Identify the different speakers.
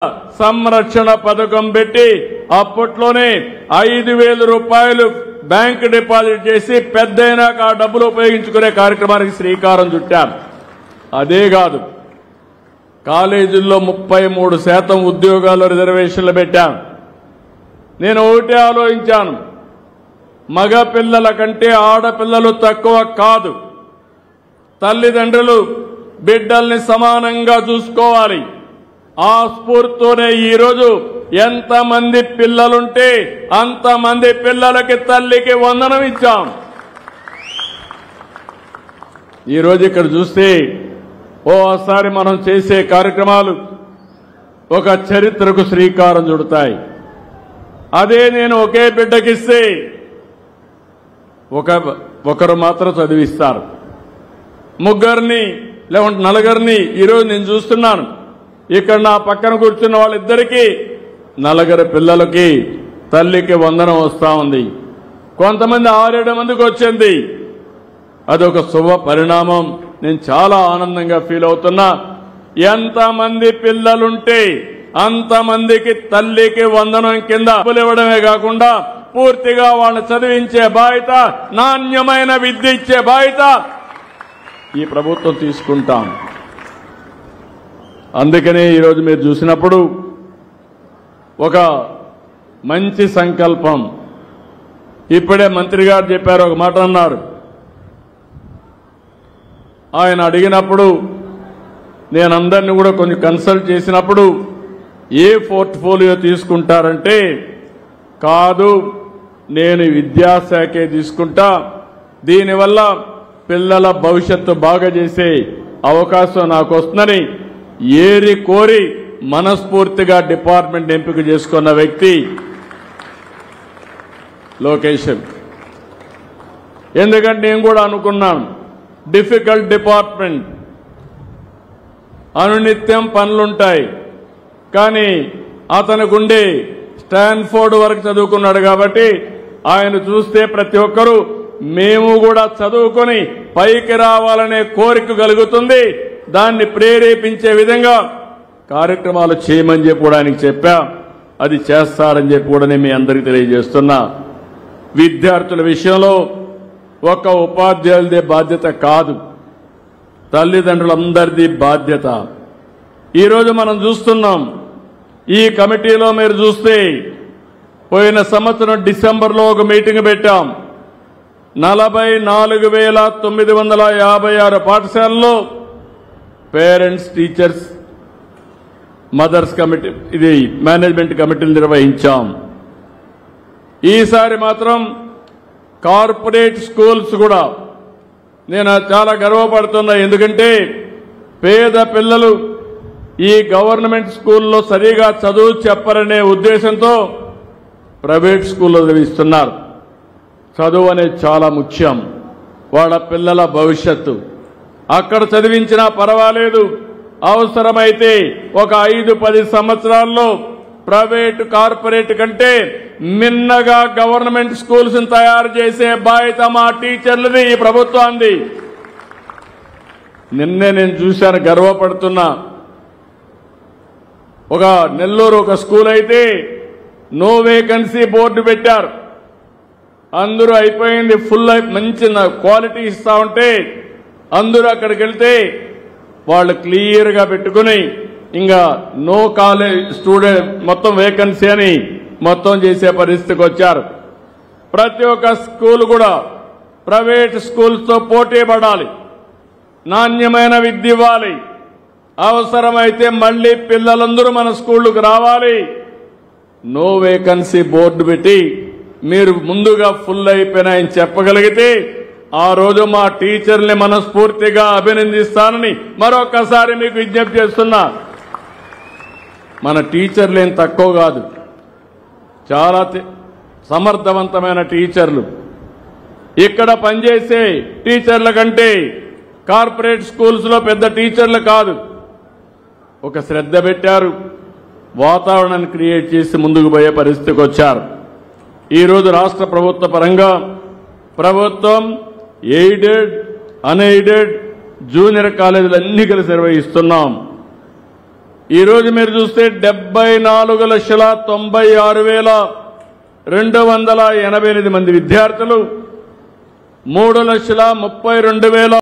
Speaker 1: సంరక్షణ పథకం పెట్టి అప్పట్లోనే 5,000 రూపాయలు బ్యాంక్ డిపాజిట్ చేసి పెద్దయినాక ఆ డబ్బులు ఉపయోగించుకునే కార్యక్రమానికి శ్రీకారం చుట్టాం. అదే కాదు, కాలేజీల్లో 33% ఉద్యోగాల్లో రిజర్వేషన్లు పెట్టాం. నేను ఒకటే ఆలోచించాను, మగ పిల్లల కంటే ఆడపిల్లలు తక్కువ కాదు. తల్లిదండ్రులు బిడ్డల్ని సమానంగా చూసుకోవాలి. ఆ స్ఫూర్తితోనే ఈరోజు ఎంతమంది పిల్లలుంటే అంతమంది పిల్లలకి తల్లికి వందనం ఇచ్చాం. ఈరోజు ఇక్కడ చూస్తే ఓసారి మనం చేసే కార్యక్రమాలు ఒక చరిత్రకు శ్రీకారం చుడతాయి. అదే నేను ఒకే బిడ్డకిస్తే ఒకరు మాత్రం చదివిస్తారు, ముగ్గురిని లేకుంటే నలుగురిని. ఈరోజు నేను చూస్తున్నాను, ఇక్కడ నా పక్కన కూర్చున్న వాళ్ళిద్దరికీ 4 పిల్లలకి తల్లికి వందనం వస్తూ ఉంది. కొంతమంది 6-7 మందికి వచ్చింది. అదొక శుభ పరిణామం. నేను చాలా ఆనందంగా ఫీల్ అవుతున్నా. ఎంతమంది పిల్లలుంటే అంతమందికి తల్లికి వందనం కింద డబ్బులు ఇవ్వడమే కాకుండా పూర్తిగా వాళ్ళని చదివించే బాధ్యత, నాణ్యమైన విద్య ఇచ్చే బాధ్యత ఈ ప్రభుత్వం తీసుకుంటాం. అందుకనే ఈరోజు మీరు చూసినప్పుడు ఒక మంచి సంకల్పం. ఇప్పుడే మంత్రి గారు చెప్పారు, ఒక మాట అన్నారు. ఆయన అడిగినప్పుడు నేను అందరినీ కూడా కొంచెం కన్సల్ట్ చేసినప్పుడు ఏ పోర్ట్ఫోలియో తీసుకుంటారంటే, కాదు నేను విద్యాశాఖే తీసుకుంటా, దీనివల్ల పిల్లల భవిష్యత్తు బాగా చేసే అవకాశం నాకు వస్తుందని ఏరి కోరి మనస్ఫూర్తిగా డిపార్ట్మెంట్ ఎంపిక చేసుకున్న వ్యక్తి లోకేష్. ఎందుకంటే నేను కూడా అనుకున్నాను, డిఫికల్ట్ డిపార్ట్మెంట్, అనునిత్యం పనులుంటాయి. కానీ అతనికి ఉండే స్టాన్ఫోర్డ్ వరకు చదువుకున్నాడు కాబట్టి ఆయన చూస్తే ప్రతి ఒక్కరూ మేము కూడా చదువుకొని పైకి రావాలనే కోరిక కలుగుతుంది. దాన్ని ప్రేరేపించే విధంగా కార్యక్రమాలు చేయమని చెప్పి కూడా ఆయనకి చెప్పా. అది చేస్తారని చెప్పి కూడా నేను మీ అందరికీ తెలియజేస్తున్నా. విద్యార్థుల విషయంలో ఒక ఉపాధ్యాయులదే బాధ్యత కాదు, తల్లిదండ్రులందరిది బాధ్యత. ఈరోజు మనం చూస్తున్నాం, ఈ కమిటీలో మీరు చూస్తే పోయిన సంవత్సరం డిసెంబర్లో ఒక మీటింగ్ పెట్టాం. 44,956 పాఠశాలల్లో పేరెంట్స్, టీచర్స్, మదర్స్ కమిటీ, ఇది మేనేజ్మెంట్ కమిటీలు నిర్వహించాం. ఈసారి మాత్రం కార్పొరేట్ స్కూల్స్ కూడా నేను చాలా గర్వపడుతున్నా. ఎందుకంటే పేద పిల్లలు ఈ గవర్నమెంట్ స్కూల్లో సరిగా చదువు చెప్పరనే ఉద్దేశంతో ప్రైవేట్ స్కూల్లో చదివిస్తున్నారు. చదువు అనేది చాలా ముఖ్యం, వాళ్ళ పిల్లల భవిష్యత్తు. అక్కడ చదివించినా పర్వాలేదు, అవసరమైతే ఒక 5-10 సంవత్సరాల్లో ప్రైవేట్, కార్పొరేట్ కంటే మిన్నగా గవర్నమెంట్ స్కూల్స్ తయారు చేసే బాధ్యత మా టీచర్లది, ఈ ప్రభుత్వాన్ని. నిన్నే నేను చూశాను, గర్వపడుతున్నా. ఒక నెల్లూరు ఒక స్కూల్ అయితే నో వేకెన్సీ బోర్డు పెట్టారు. అందరూ అయిపోయింది, ఫుల్ మంచి క్వాలిటీ ఇస్తా ఉంటే అందరూ అక్కడికి వెళ్తే వాళ్ళు క్లియర్గా పెట్టుకుని ఇంకా నో కాలేజ్ స్టూడెంట్ మొత్తం వేకెన్సీ అని మొత్తం చేసే పరిస్థితికి వచ్చారు. ప్రతి ఒక్క స్కూల్ కూడా ప్రైవేట్ స్కూల్స్తో పోటీ పడాలి, నాణ్యమైన విద్య ఇవ్వాలి. అవసరమైతే మళ్లీ పిల్లలందరూ మన స్కూళ్లకు రావాలి. నో వేకెన్సీ బోర్డు పెట్టి మీరు ముందుగా ఫుల్ అయిపోయినాయని చెప్పగలిగితే ఆ రోజు మా టీచర్ని మనస్ఫూర్తిగా అభినందిస్తానని మరొకసారి మీకు విజ్ఞప్తి చేస్తున్నా. మన టీచర్లు ఏం తక్కువ కాదు, చాలా సమర్థవంతమైన టీచర్లు. ఇక్కడ పనిచేసే టీచర్ల కంటే కార్పొరేట్ స్కూల్స్లో పెద్ద టీచర్లు కాదు. ఒక శ్రద్ధ పెట్టారు, వాతావరణాన్ని క్రియేట్ చేసి ముందుకు పోయే పరిస్థితికి వచ్చారు. ఈరోజు రాష్ట్ర ప్రభుత్వ పరంగా ప్రభుత్వం ఎయిడెడ్, అన్ఎయిడెడ్, జూనియర్ కాలేజీలు అన్ని కలిసి నిర్వహిస్తున్నాం. ఈరోజు మీరు చూస్తే 74,96,288 మంది విద్యార్థులు, 3,32,000